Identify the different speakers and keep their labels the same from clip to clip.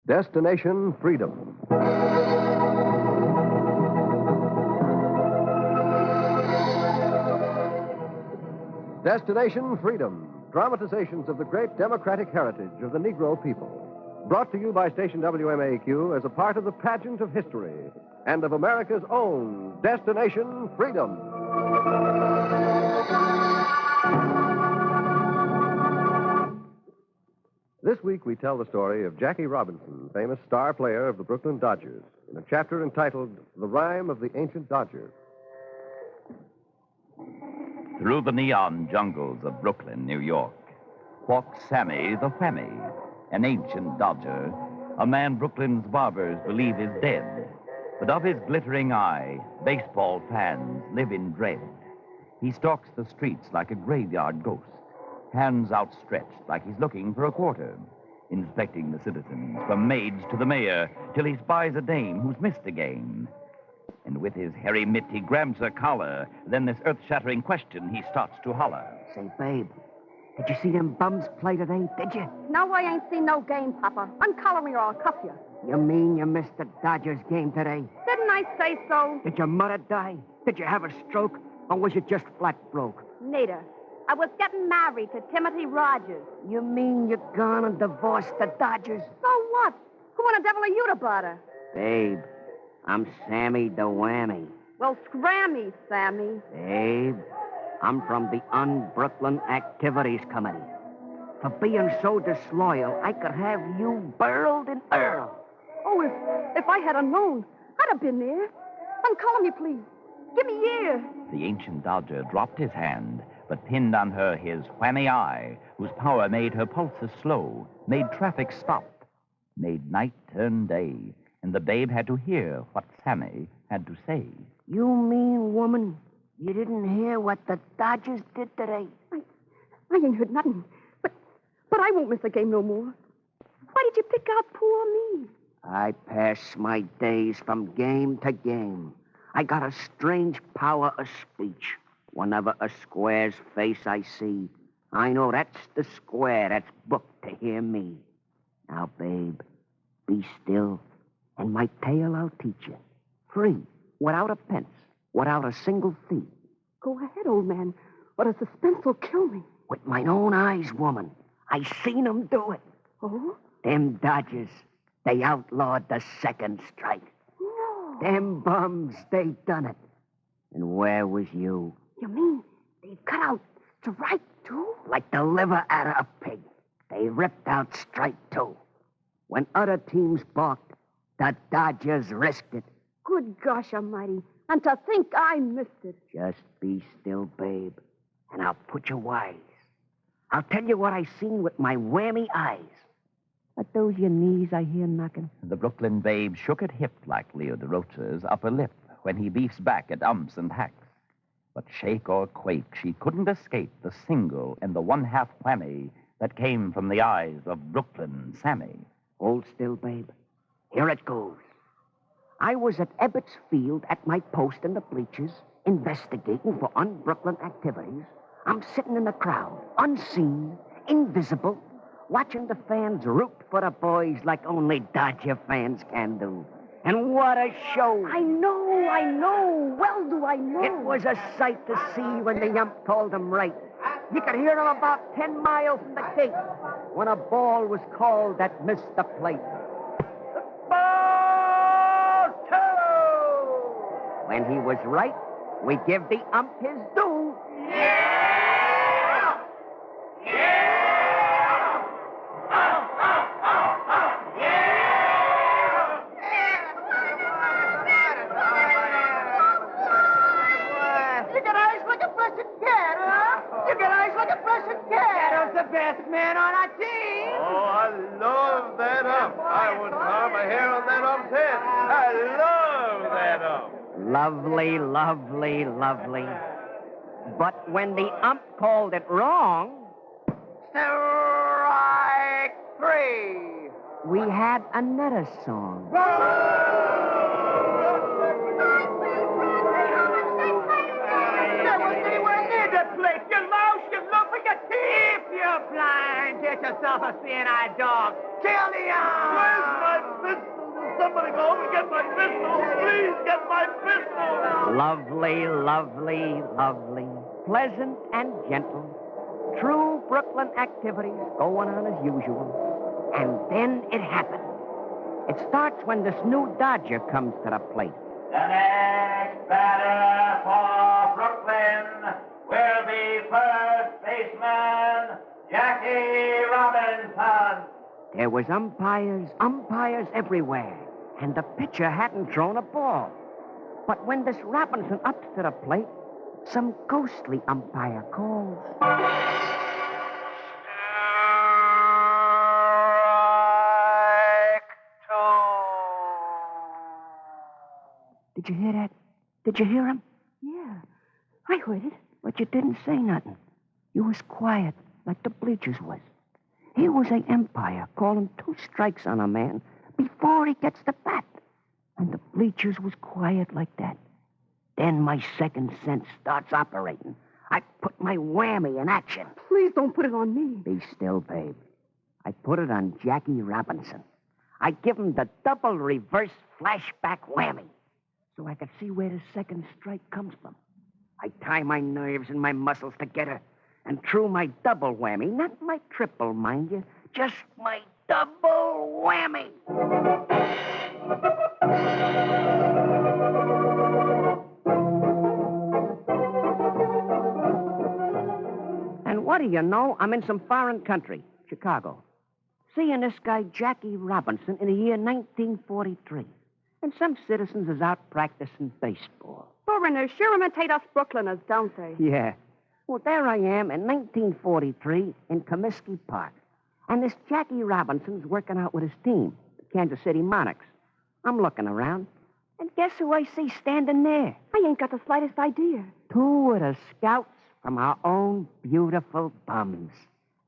Speaker 1: Destination Freedom. Destination Freedom. Dramatizations of the great democratic heritage of the Negro people. Brought to you by station WMAQ as a part of the pageant of history and of America's own Destination Freedom. This week we tell the story of Jackie Robinson, famous star player of the Brooklyn Dodgers, in a chapter entitled The Rime of the Ancient Dodger.
Speaker 2: Through the neon jungles of Brooklyn, New York, walked Sammy the Whammy, an ancient dodger, a man Brooklyn's barbers believe is dead. But of his glittering eye, baseball fans live in dread. He stalks the streets like a graveyard ghost, hands outstretched like he's looking for a quarter, inspecting the citizens from maids to the mayor till he spies a dame who's missed a game. And with his hairy mitt he grabs her collar, then this earth-shattering question he starts to holler.
Speaker 3: Say, babe, did you see them bums play today, did you?
Speaker 4: No, I ain't seen no game, Papa. Uncollar me or I'll cuff you.
Speaker 3: You mean you missed the Dodgers game today?
Speaker 4: Didn't I say so?
Speaker 3: Did your mother die? Did you have a stroke? Or was you just flat broke?
Speaker 4: Neither. I was getting married to Timothy Rogers.
Speaker 3: You mean you're gone and divorced the Dodgers?
Speaker 4: So what? Who in the devil are you to bother?
Speaker 3: Babe, I'm Sammy the Whammy.
Speaker 4: Well, scram me, Sammy.
Speaker 3: Babe, I'm from the Un-Brooklyn Activities Committee. For being so disloyal, I could have you burled in Earl.
Speaker 4: Oh, if I had known, I'd have been there. Uncollar me, please. Give me ear.
Speaker 2: The ancient dodger dropped his hand, but pinned on her his whammy eye, whose power made her pulses slow, made traffic stop, made night turn day, and the babe had to hear what Sammy had to say.
Speaker 3: You mean, woman, you didn't hear what the Dodgers did today?
Speaker 4: I ain't heard nothing. But I won't miss a game no more. Why did you pick out poor me?
Speaker 3: I pass my days from game to game. I got a strange power of speech. Whenever a square's face I see, I know that's the square that's booked to hear me. Now, babe, be still, and my tale I'll teach you. Free, without a pence, without a single fee.
Speaker 4: Go ahead, old man, or the suspense will kill me.
Speaker 3: With my own eyes, woman, I seen 'em do it.
Speaker 4: Oh?
Speaker 3: Them Dodgers, they outlawed the second strike.
Speaker 4: No.
Speaker 3: Them bums, they done it. And where was you?
Speaker 4: You mean they cut out strike two?
Speaker 3: Like the liver out of a pig. They ripped out strike two. When other teams balked, the Dodgers risked it.
Speaker 4: Good gosh almighty. And to think I missed it.
Speaker 3: Just be still, babe, and I'll put you wise. I'll tell you what I seen with my whammy eyes. Are those your knees I hear knocking?
Speaker 2: The Brooklyn babe shook at hip like Leo DeRocha's upper lip when he beefs back at umps and hacks. But shake or quake, she couldn't escape the single and the one-half whammy that came from the eyes of Brooklyn Sammy.
Speaker 3: Hold still, babe. Here it goes. I was at Ebbets Field at my post in the bleachers, investigating for un-Brooklyn activities. I'm sitting in the crowd, unseen, invisible, watching the fans root for the boys like only Dodger fans can do. And what a show.
Speaker 4: I know. Well do I know.
Speaker 3: It was a sight to see when the ump called them right. You could hear him about 10 miles from the gate when a ball was called that missed the plate. Ball two! When he was right, we give the ump his due. Best man on our team.
Speaker 1: Oh, I love that ump. I wouldn't harm a hair on that ump's head. I love that ump.
Speaker 3: Lovely, lovely, lovely. But when the ump called it wrong, strike three, we had another song. Get yourself a seeing-eye dog. Kill the ump!
Speaker 1: Where's my
Speaker 5: Please get my pistol.
Speaker 3: Lovely, lovely, lovely. Pleasant and gentle. True Brooklyn activities going on as usual. And then it happened. It starts when this new Dodger comes to the plate.
Speaker 2: The next batter for Brooklyn will be first baseman Jackie Robinson.
Speaker 3: There was umpires everywhere, and the pitcher hadn't thrown a ball. But when this Robinson ups to the plate, some ghostly umpire calls. Did you hear that? Did you hear him?
Speaker 4: Yeah, I heard it.
Speaker 3: But you didn't say nothing. You was quiet, like the bleachers was. Here was a umpire calling 2 strikes on a man before he gets the bat. And the bleachers was quiet like that. Then my second sense starts operating. I put my whammy in action.
Speaker 4: Please don't put it on me.
Speaker 3: Be still, babe. I put it on Jackie Robinson. I give him the double reverse flashback whammy so I could see where the second strike comes from. I tie my nerves and my muscles together and threw my double whammy, not my triple, mind you, just my double whammy. And what do you know? I'm in some foreign country, Chicago. Seeing this guy, Jackie Robinson, in the year 1943. And some citizens is out practicing baseball.
Speaker 4: Foreigners sure imitate us Brooklyners, don't they?
Speaker 3: Yeah. Well, there I am in 1943 in Comiskey Park. And this Jackie Robinson's working out with his team, the Kansas City Monarchs. I'm looking around, and guess who I see standing there?
Speaker 4: I ain't got the slightest idea.
Speaker 3: 2 of the scouts from our own beautiful bums.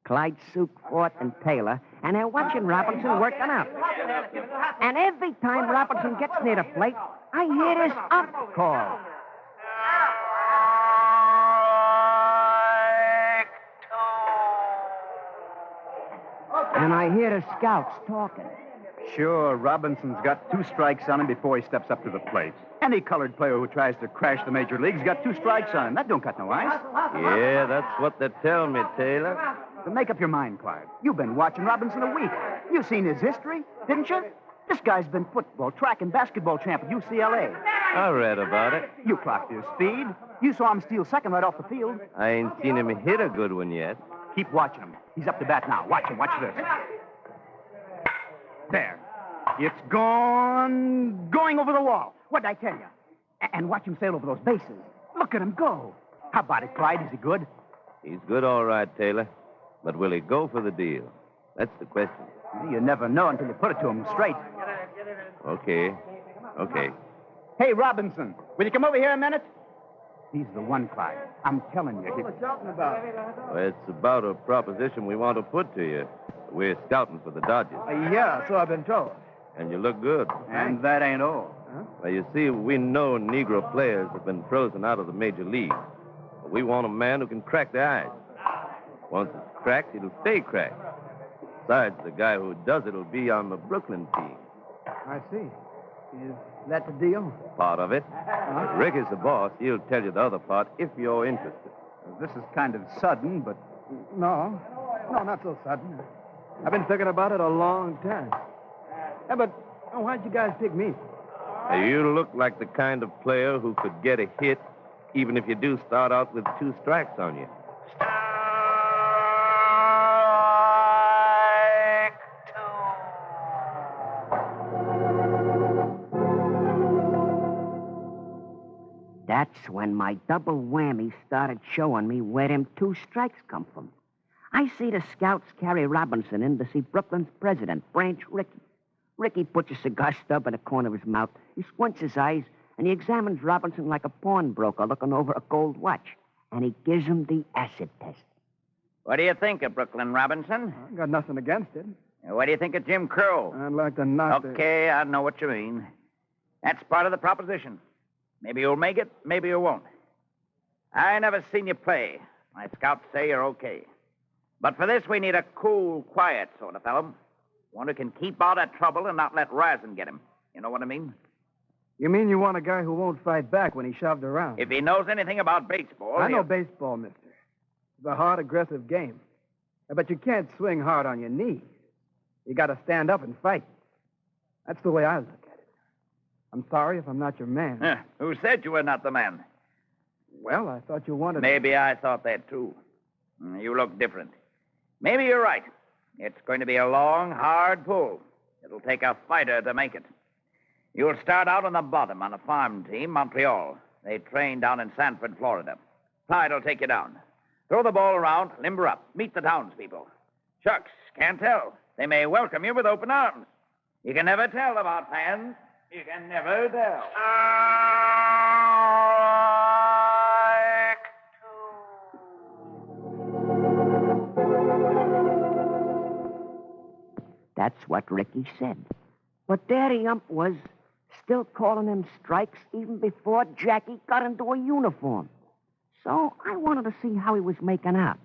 Speaker 3: Clyde Sukefort and Taylor, and they're watching Robinson working out. And every time Robinson gets near the plate, I hear this up call. And I hear the scouts talking.
Speaker 6: Sure, Robinson's got 2 strikes on him before he steps up to the plate. Any colored player who tries to crash the major leagues got 2 strikes on him. That don't cut no ice.
Speaker 7: Yeah, that's what they tell me, Taylor.
Speaker 6: So make up your mind, Clyde. You've been watching Robinson a week. You've seen his history, didn't you? This guy's been football, track, and basketball champ at UCLA.
Speaker 7: I read about it.
Speaker 6: You clocked his speed. You saw him steal second right off the field.
Speaker 7: I ain't seen him hit a good one yet.
Speaker 6: Keep watching him. He's up to bat now. Watch him. Watch this. There. It's going over the wall. What'd I tell you? And watch him sail over those bases. Look at him go. How about it, Clyde? Is he good?
Speaker 7: He's good, all right, Taylor. But will he go for the deal? That's the question.
Speaker 6: You never know until you put it to him straight.
Speaker 7: Okay.
Speaker 6: Hey, Robinson, will you come over here a minute? He's the one, Clyde. I'm telling you.
Speaker 5: What's talking about?
Speaker 7: Well, it's about a proposition we want to put to you. We're scouting for the Dodgers.
Speaker 5: Yeah, so I've been told.
Speaker 7: And you look good.
Speaker 6: And that ain't all.
Speaker 7: Well, you see, we know Negro players have been frozen out of the major leagues. But we want a man who can crack the ice. Once it's cracked, it'll stay cracked. Besides, the guy who does it'll be on the Brooklyn team.
Speaker 5: I see. Is that the deal?
Speaker 7: Part of it. Rick is the boss. He'll tell you the other part if you're interested.
Speaker 6: This is kind of sudden, but
Speaker 5: No, not so sudden. I've been thinking about it a long time. Yeah, but why'd you guys pick me?
Speaker 7: You look like the kind of player who could get a hit even if you do start out with 2 strikes on you.
Speaker 3: That's when my double whammy started showing me where them 2 strikes come from. I see the scouts carry Robinson in to see Brooklyn's president, Branch Rickey. Rickey puts a cigar stub in the corner of his mouth. He squints his eyes, and he examines Robinson like a pawnbroker looking over a gold watch. And he gives him the acid test.
Speaker 8: What do you think of Brooklyn, Robinson?
Speaker 5: I got nothing against it.
Speaker 8: What do you think of Jim Crow?
Speaker 5: I'd like to knock the...
Speaker 8: Okay, I know what you mean. That's part of the proposition. Maybe you'll make it, maybe you won't. I never seen you play. My scouts say you're okay. But for this, we need a cool, quiet sort of fellow. One who can keep out of trouble and not let Ryzen get him. You know what I mean?
Speaker 5: You mean you want a guy who won't fight back when he's shoved around?
Speaker 8: If he knows anything about baseball,
Speaker 5: I know
Speaker 8: he'll-
Speaker 5: baseball, mister. It's a hard, aggressive game. But you can't swing hard on your knees. You got to stand up and fight. That's the way I look at it. I'm sorry if I'm not your man.
Speaker 8: Who said you were not the man?
Speaker 5: Well, I thought you wanted...
Speaker 8: Maybe I thought that, too. You look different. Maybe you're right. It's going to be a long, hard pull. It'll take a fighter to make it. You'll start out on the bottom on a farm team, Montreal. They train down in Sanford, Florida. Clyde will take you down. Throw the ball around, limber up, meet the townspeople. Shucks, can't tell. They may welcome you with open arms. You can never tell about fans. You can never tell.
Speaker 3: That's what Ricky said. But Daddy Ump was still calling him strikes even before Jackie got into a uniform. So I wanted to see how he was making out.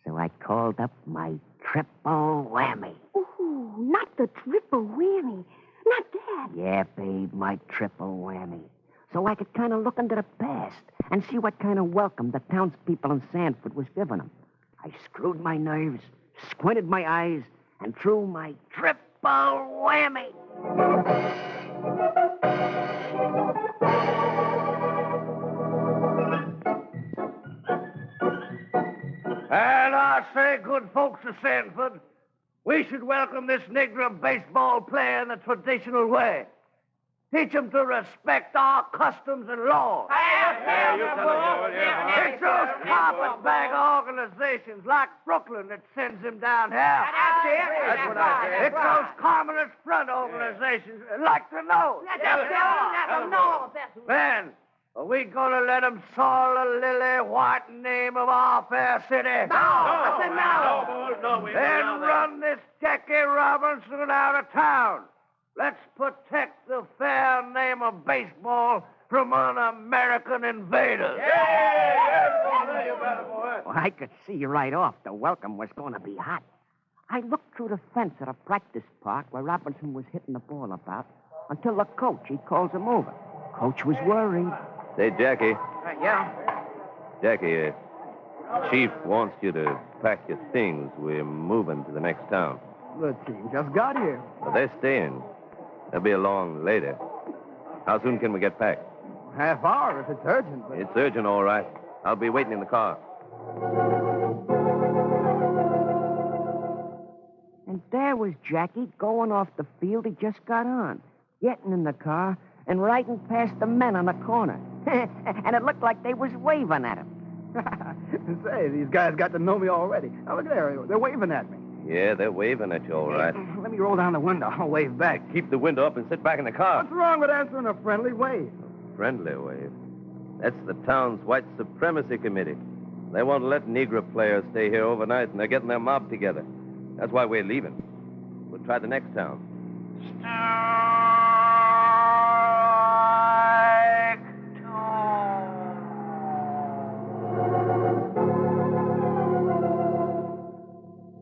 Speaker 3: So I called up my triple whammy.
Speaker 4: Ooh, not the triple whammy. Not that.
Speaker 3: Yeah, babe, my triple whammy. So I could kind of look into the past and see what kind of welcome the townspeople in Sanford was giving him. I screwed my nerves, squinted my eyes, and threw my triple whammy.
Speaker 9: And I say, good folks of Sanford, we should welcome this Negro baseball player in the traditional way. Teach him to respect our customs and laws. It's those carpetbagger organizations like Brooklyn that sends him down here.
Speaker 6: That's what I said.
Speaker 9: It's those Communist Front organizations that like to know. Man, are we going to let him soil the lily white name of our fair city?
Speaker 6: I said
Speaker 9: no. Then run this Jackie Robinson out of town. Let's protect the fair name of baseball from un-American invaders.
Speaker 3: Well, I could see right off the welcome was going to be hot. I looked through the fence at a practice park where Robinson was hitting the ball about until the coach, he calls him over. Coach was worried.
Speaker 7: Say, Jackie.
Speaker 9: Yeah?
Speaker 7: Jackie, Chief wants you to pack your things. We're moving to the next town.
Speaker 5: The team just got here.
Speaker 7: But they're staying. They'll be along later. How soon can we get packed?
Speaker 5: Half hour if it's urgent, but...
Speaker 7: It's urgent, all right. I'll be waiting in the car.
Speaker 3: And there was Jackie going off the field he just got on, getting in the car and riding past the men on the corner. And it looked like they was waving at him.
Speaker 5: Say, these guys got to know me already. Now, look there. They're waving at me.
Speaker 7: Yeah, they're waving at you, all right.
Speaker 5: Let me roll down the window. I'll wave back.
Speaker 7: Keep the window up and sit back in the car.
Speaker 5: What's wrong with answering a friendly wave?
Speaker 7: Friendly wave. That's the town's white supremacy committee. They won't let Negro players stay here overnight, and they're getting their mob together. That's why we're leaving. We'll try the next town.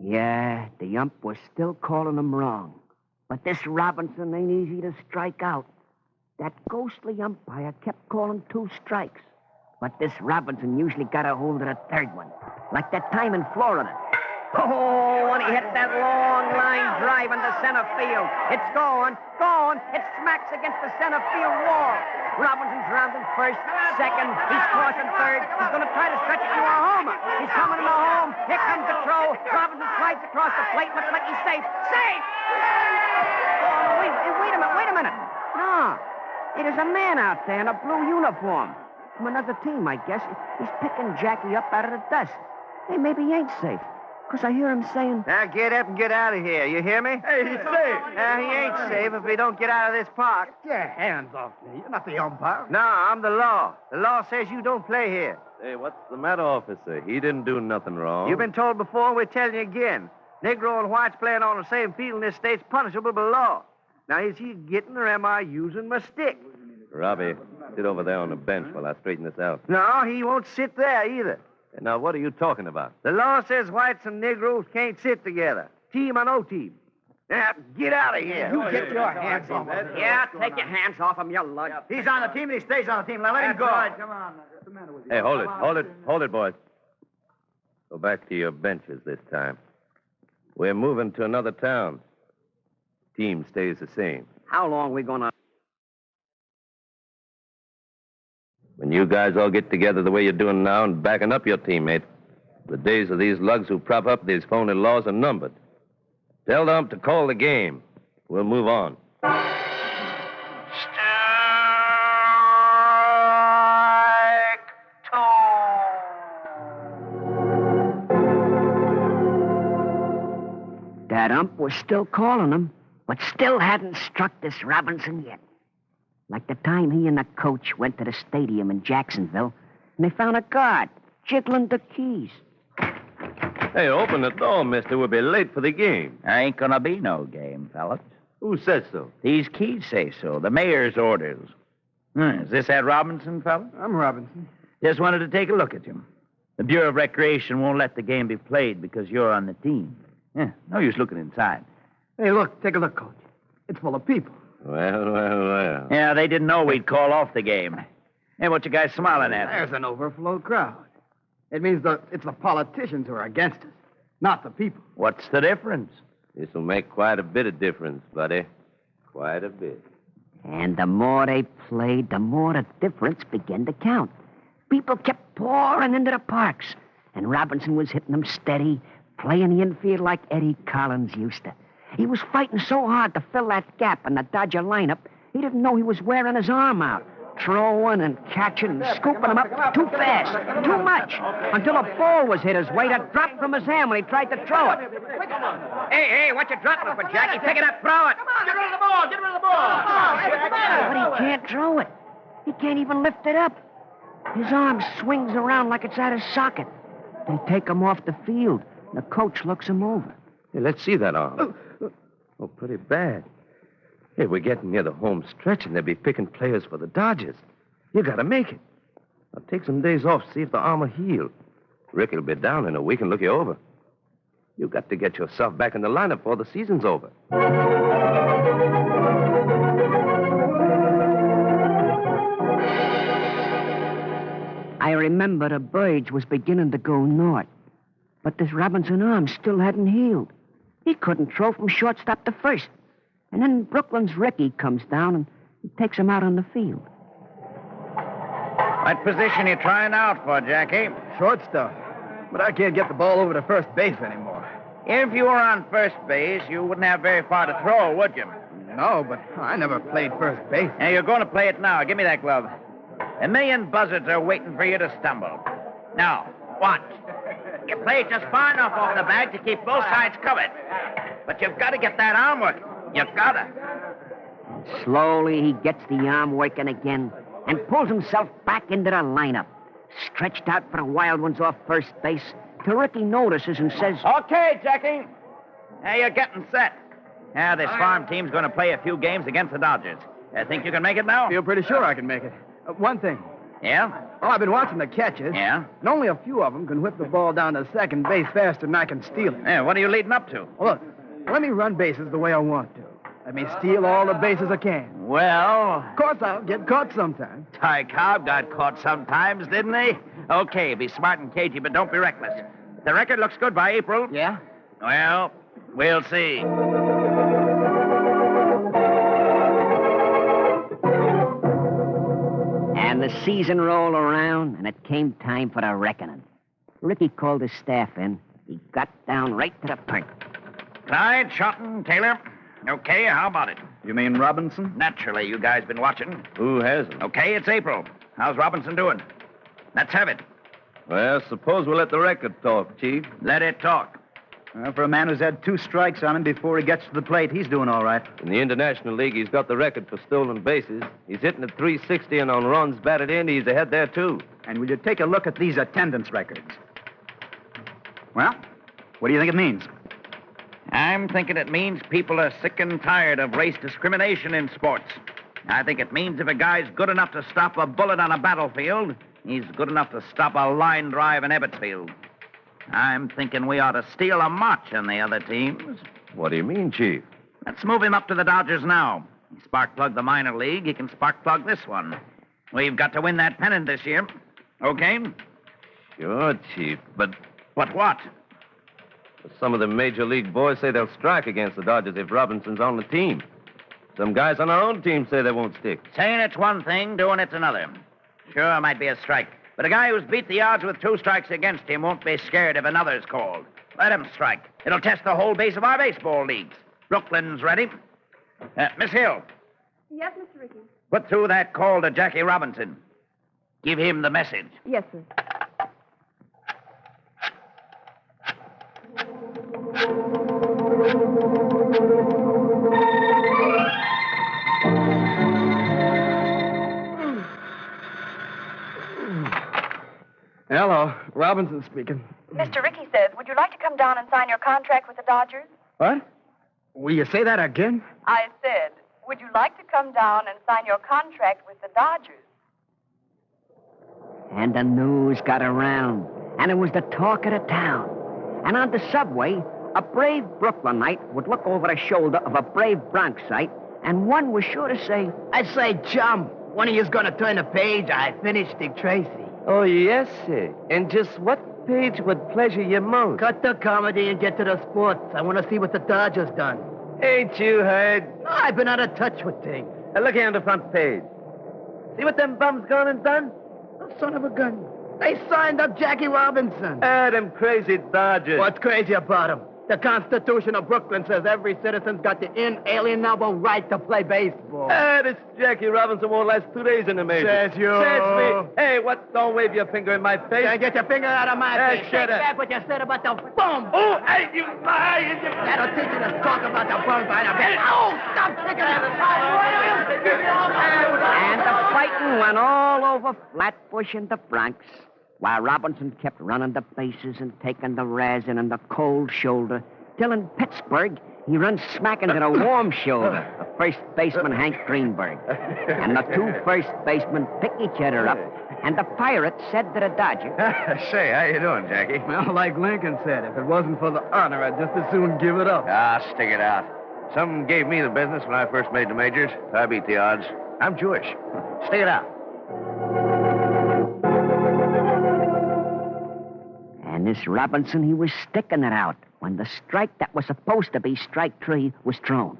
Speaker 3: Yeah, the ump was still calling him wrong. But this Robinson ain't easy to strike out. That ghostly umpire kept calling 2 strikes. But this Robinson usually got a hold of the third one. Like that time in Florida. Oh, when he hit that long line drive into center field. It's going. It smacks against the center field wall. Robinson's rounding first, second. He's crossing third. He's going to try to stretch it to a homer. He's coming to the home. Here comes the throw. Robinson slides across the plate. Looks like he's safe. Safe! Oh, wait a minute. No. There's a man out there in a blue uniform. From another team, I guess. He's picking Jackie up out of the dust. Hey, maybe he ain't safe. Because I hear him saying...
Speaker 9: Now get up and get out of here. You hear me?
Speaker 5: Hey, he's safe.
Speaker 9: He ain't safe if we don't get out of this park.
Speaker 5: Get your hands off me. You're not the umpire.
Speaker 9: No, I'm the law. The law says you don't play here.
Speaker 7: Hey, what's the matter, officer? He didn't do nothing wrong.
Speaker 9: You've been told before, we're telling you again. Negro and whites playing on the same field in this state's punishable by law. Now, is he getting or am I using my stick?
Speaker 7: Robbie, sit over there on the bench while I straighten this out.
Speaker 9: No, he won't sit there either.
Speaker 7: Hey, now, what are you talking about?
Speaker 9: The law says whites and Negroes can't sit together. Team or no team.
Speaker 3: Yeah, get out of here.
Speaker 6: You get your hands off him.
Speaker 3: Yeah, take your hands off him, you lug.
Speaker 6: He's on the team and he stays on the team. Now let him go. Come on. What's the matter with you?
Speaker 7: Hey, hold it, boys. Go back to your benches this time. We're moving to another town. Team stays the same.
Speaker 3: How long we gonna...
Speaker 7: When you guys all get together the way you're doing now and backing up your teammate, the days of these lugs who prop up these phony laws are numbered. Tell them to call the game. We'll move on.
Speaker 3: That ump was still calling him, but still hadn't struck this Robinson yet. Like the time he and the coach went to the stadium in Jacksonville, and they found a guard jiggling the keys.
Speaker 7: Hey, open the door, mister. We'll be late for the game.
Speaker 8: There ain't gonna be no game, fellas.
Speaker 7: Who says so?
Speaker 8: These keys say so. The mayor's orders. Is this that Robinson, fella?
Speaker 5: I'm Robinson.
Speaker 8: Just wanted to take a look at you. The Bureau of Recreation won't let the game be played because you're on the team. Yeah, no use looking inside.
Speaker 5: Hey, look, take a look, Coach. It's full of people.
Speaker 7: Well.
Speaker 8: Yeah, they didn't know we'd call off the game. Hey, what you guys smiling at?
Speaker 5: There's an overflow crowd. It means it's the politicians who are against us, not the people.
Speaker 8: What's the difference?
Speaker 7: This will make quite a bit of difference, buddy. Quite a bit.
Speaker 3: And the more they played, the more the difference began to count. People kept pouring into the parks, and Robinson was hitting them steady, playing the infield like Eddie Collins used to. He was fighting so hard to fill that gap in the Dodger lineup, he didn't know he was wearing his arm out, throwing and catching and scooping them up too fast, too much, until a ball was hit his way that dropped from his hand when he tried to throw it. Hey, what you dropping it for, Jackie? Pick it up, throw it.
Speaker 6: Get rid of the ball. Get rid of the ball.
Speaker 3: But he can't throw it. He can't even lift it up. His arm swings around like it's out of socket. They take him off the field. The coach looks him over.
Speaker 7: Hey, let's see that arm. Oh, pretty bad. Hey, we're getting near the home stretch, and they'll be picking players for the Dodgers. You gotta make it. Now, take some days off, see if the arm will heal. Ricky'll be down in a week and look you over. You got to get yourself back in the lineup before the season's over.
Speaker 3: I remember the Birds was beginning to go north, but this Robinson arm still hadn't healed. He couldn't throw from shortstop to first. And then Brooklyn's Ricky comes down and he takes him out on the field.
Speaker 8: What position you trying out for, Jackie?
Speaker 5: Shortstop. But I can't get the ball over to first base anymore.
Speaker 8: If you were on first base, you wouldn't have very far to throw, would you?
Speaker 5: No, but I never played first base.
Speaker 8: Now, you're going to play it now. Give me that glove. A million buzzards are waiting for you to stumble. Now, watch. You play just far enough off the bag to keep both sides covered. But you've got to get that arm working. You've got to.
Speaker 3: Slowly, he gets the arm working again and pulls himself back into the lineup. Stretched out for the wild ones off first base, till Ricky notices and says,
Speaker 8: Okay, Jackie. Now you're getting set. Now, this farm team's going to play a few games against the Dodgers. Think you can make it now?
Speaker 5: I feel pretty sure I can make it. One thing.
Speaker 8: Yeah?
Speaker 5: Well, I've been watching the catches.
Speaker 8: Yeah?
Speaker 5: And only a few of them can whip the ball down to second base faster than I can steal it.
Speaker 8: Yeah, what are you leading up to?
Speaker 5: Well, look, let me run bases the way I want to. Let me steal all the bases I can.
Speaker 8: Well,
Speaker 5: Of course, I'll get caught sometime.
Speaker 8: Ty Cobb got caught sometimes, didn't he? Okay, be smart and cagey, but don't be reckless. If the record looks good by April...
Speaker 5: Yeah?
Speaker 8: Well, we'll see.
Speaker 3: And the season rolled around, and it came time for the reckoning. Ricky called his staff in. He got down right to the point.
Speaker 8: Clyde, Shotton, Taylor. Okay, how about it?
Speaker 6: You mean Robinson?
Speaker 8: Naturally, you guys been watching.
Speaker 7: Who hasn't?
Speaker 8: Okay, it's April. How's Robinson doing? Let's have it.
Speaker 7: Well, suppose we'll let the record talk, Chief.
Speaker 8: Let it talk.
Speaker 6: For a man who's had 2 strikes on him before he gets to the plate, he's doing all right.
Speaker 7: In the International League, he's got the record for stolen bases. He's hitting at .360, and on runs batted in, he's ahead there, too.
Speaker 6: And will you take a look at these attendance records? Well, what do you think it means?
Speaker 8: I'm thinking it means people are sick and tired of race discrimination in sports. I think it means if a guy's good enough to stop a bullet on a battlefield, he's good enough to stop a line drive in Ebbetsfield. I'm thinking we ought to steal a march on the other teams.
Speaker 7: What do you mean, Chief?
Speaker 8: Let's move him up to the Dodgers now. He spark-plugged the minor league. He can spark-plug this one. We've got to win that pennant this year. Okay?
Speaker 7: Sure, Chief, but
Speaker 8: But what?
Speaker 7: some of the major league boys say they'll strike against the Dodgers if Robinson's on the team. Some guys on our own team say they won't stick.
Speaker 8: Saying it's one thing, doing it's another. Sure, it might be a strike. But a guy who's beat the odds with 2 strikes against him won't be scared if another's called. Let him strike. It'll test the whole base of our baseball leagues. Brooklyn's ready. Miss Hill,
Speaker 4: Yes, Mr. Ricky.
Speaker 8: put through that call to Jackie Robinson. Give him the message.
Speaker 4: Yes, sir.
Speaker 5: Hello, Robinson speaking.
Speaker 10: Mr. Ricky says, would you like to come down and sign your contract with the Dodgers?
Speaker 5: What? Will you say that again?
Speaker 10: I said, would you like to come down and sign your contract with the Dodgers?
Speaker 3: And the news got around, and it was the talk of the town. And on the subway, a brave Brooklynite would look over the shoulder of a brave Bronxite, and one was sure to say,
Speaker 6: I say, chum, one of you's gonna turn the page. I finished Dick Tracy.
Speaker 7: Oh, yes, sir. And just what page would pleasure you most?
Speaker 6: Cut the comedy and get to the sports. I want to see what the Dodgers done.
Speaker 7: Ain't you heard?
Speaker 6: I've been out of touch with things.
Speaker 7: Look here on the front page. See what them bums gone and done?
Speaker 6: Oh, son of a gun. They signed up Jackie Robinson.
Speaker 7: Them crazy Dodgers.
Speaker 6: What's crazy about him? The Constitution of Brooklyn says every citizen's got the inalienable right to play baseball.
Speaker 7: This Jackie Robinson won't last 2 days in the major.
Speaker 6: Says you.
Speaker 7: Says me. Hey, what? Don't wave your finger in my face.
Speaker 6: Hey, get your finger out of my face.
Speaker 7: Shut
Speaker 6: Take
Speaker 7: up.
Speaker 6: back what you said about the boom.
Speaker 7: Oh, hey, you...
Speaker 6: That'll teach you to talk about the boom by the bit. Oh, stop kicking it.
Speaker 3: and the fighting went all over Flatbush and the Bronx, while Robinson kept running the bases and taking the resin and the cold shoulder, till in Pittsburgh he runs smack into the warm shoulder of first baseman Hank Greenberg. And the 2 first basemen pick each other up, and the Pirate said to the Dodger,
Speaker 9: Say, how you doing, Jackie?
Speaker 5: Well, like Lincoln said, if it wasn't for the honor, I'd just as soon give it up.
Speaker 9: Ah, stick it out. Some gave me the business when I first made the majors. I beat the odds. I'm Jewish. Stick it out.
Speaker 3: and this Robinson, he was sticking it out when the strike that was supposed to be strike 3 was thrown.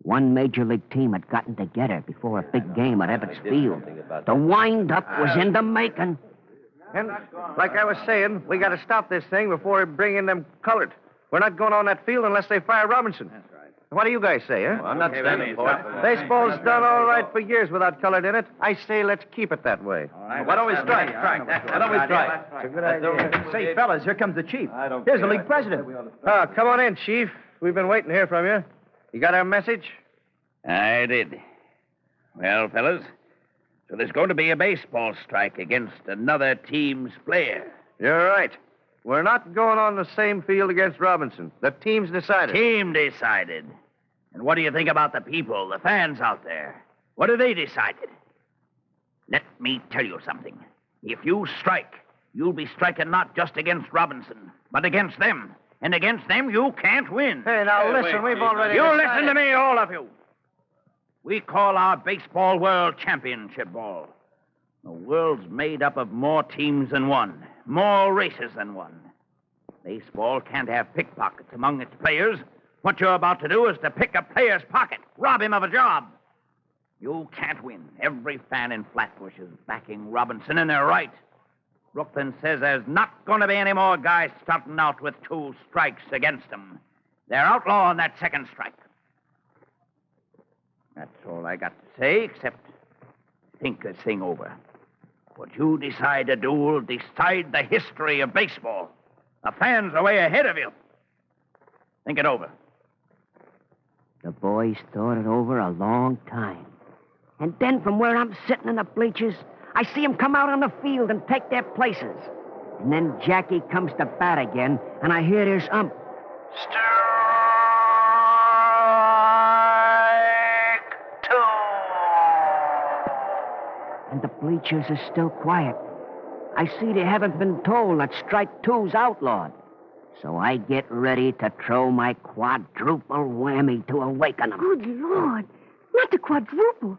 Speaker 3: One major league team had gotten together before a big game at Ebbets Field. The wind-up was in the making.
Speaker 9: And like I was saying, we got to stop this thing before we bring in them colored. We're not going on that field unless they fire Robinson. That's right. What do you guys say, huh?
Speaker 7: Well, I'm not standing for it.
Speaker 9: Baseball's done all right for years without colored in it. I say let's keep it that way.
Speaker 7: Why don't we strike? Why don't we strike?
Speaker 9: It's a good idea.
Speaker 6: Say, fellas, here comes the chief. Here's the league president.
Speaker 9: Come on in, Chief. We've been waiting here from you. You got our message?
Speaker 8: I did. Well, fellas, so there's going to be a baseball strike against another team's player.
Speaker 9: You're right. We're not going on the same field against Robinson. The team's decided.
Speaker 8: Team decided. And what do you think about the people, the fans out there? What have they decided? Let me tell you something. If you strike, you'll be striking not just against Robinson, but against them. And against them, you can't win.
Speaker 9: Hey, now listen, we've already
Speaker 8: You
Speaker 9: decided.
Speaker 8: listen to me, all of you. We call our baseball World Championship Ball. The world's made up of more teams than one, more races than one. Baseball can't have pickpockets among its players. What you're about to do is to pick a player's pocket, rob him of a job. You can't win. Every fan in Flatbush is backing Robinson, and they're right. Brooklyn says there's not going to be any more guys starting out with 2 strikes against them. They're outlawing that second strike. That's all I got to say, except think this thing over. What you decide to do will decide the history of baseball. The fans are way ahead of you. Think it over.
Speaker 3: The boys thought it over a long time. And then from where I'm sitting in the bleachers, I see them come out on the field and take their places. And then Jackie comes to bat again, and I hear his ump.
Speaker 9: Strike 2.
Speaker 3: And the bleachers are still quiet. I see they haven't been told that strike 2's outlawed. So I get ready to throw my quadruple whammy to awaken them.
Speaker 4: Good Lord. Not the quadruple.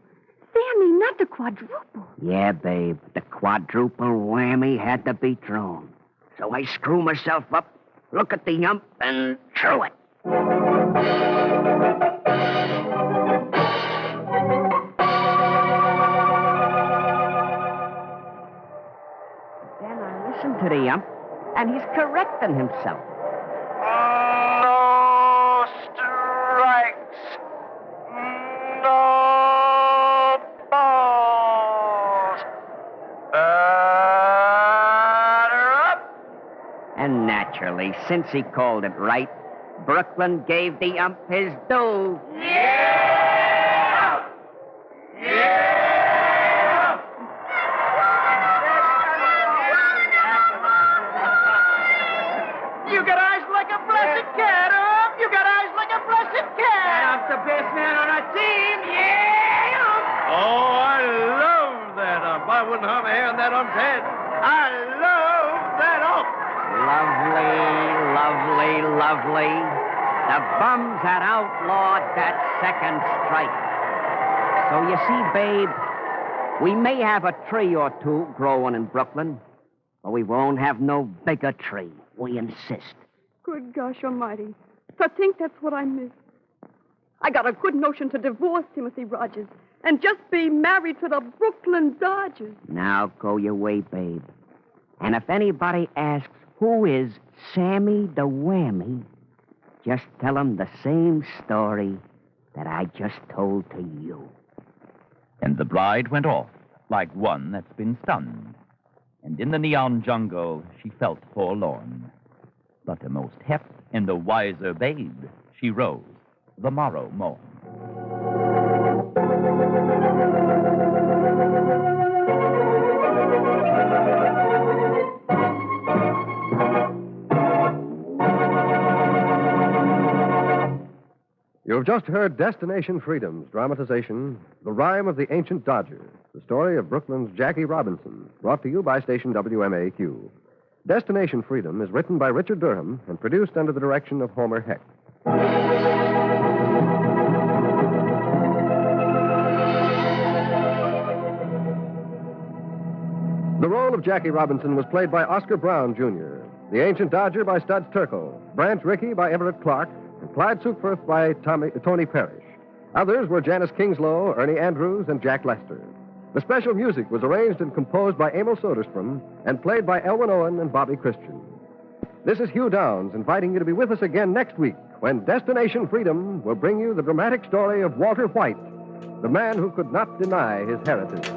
Speaker 4: Sammy, not the quadruple.
Speaker 3: Yeah, babe. The quadruple whammy had to be thrown. So I screw myself up, look at the ump, and throw it. Then I listen to the ump, and he's correcting himself.
Speaker 9: No strikes. No balls. Batter up.
Speaker 3: And naturally, since he called it right, Brooklyn gave the ump his due.
Speaker 9: Yeah! Yeah!
Speaker 6: You got eyes like a blessed cat, ump. You got eyes like a blessed cat.
Speaker 5: I'm the best man on our team. Yeah!
Speaker 7: Oh, I love that ump. I wouldn't harm a hair on that ump's head. I love that ump.
Speaker 3: Lovely, lovely, lovely. The bums had outlawed that second strike. So you see, babe, we may have a tree or two growing in Brooklyn, but we won't have no bigger tree. We insist.
Speaker 4: Good gosh almighty. To think that's what I missed. I got a good notion to divorce Timothy Rogers and just be married to the Brooklyn Dodgers.
Speaker 3: Now go your way, babe. And if anybody asks who is Sammy the Whammy, just tell them the same story that I just told to you.
Speaker 2: And the bride went off like one that's been stunned. And in the neon jungle, she felt forlorn. But a most heft and a wiser babe, she rose the morrow morn.
Speaker 1: You've just heard Destination Freedom's dramatization, The Rime of the Ancient Dodger, the story of Brooklyn's Jackie Robinson, brought to you by station WMAQ. Destination Freedom is written by Richard Durham and produced under the direction of Homer Heck. The role of Jackie Robinson was played by Oscar Brown, Jr., the Ancient Dodger by Studs Terkel, Branch Rickey by Everett Clark, and Clyde Sukeforth by Tony Parrish. Others were Janice Kingslow, Ernie Andrews, and Jack Lester. The special music was arranged and composed by Emil Soderstrom and played by Elwin Owen and Bobby Christian. This is Hugh Downs inviting you to be with us again next week when Destination Freedom will bring you the dramatic story of Walter White, the man who could not deny his heritage.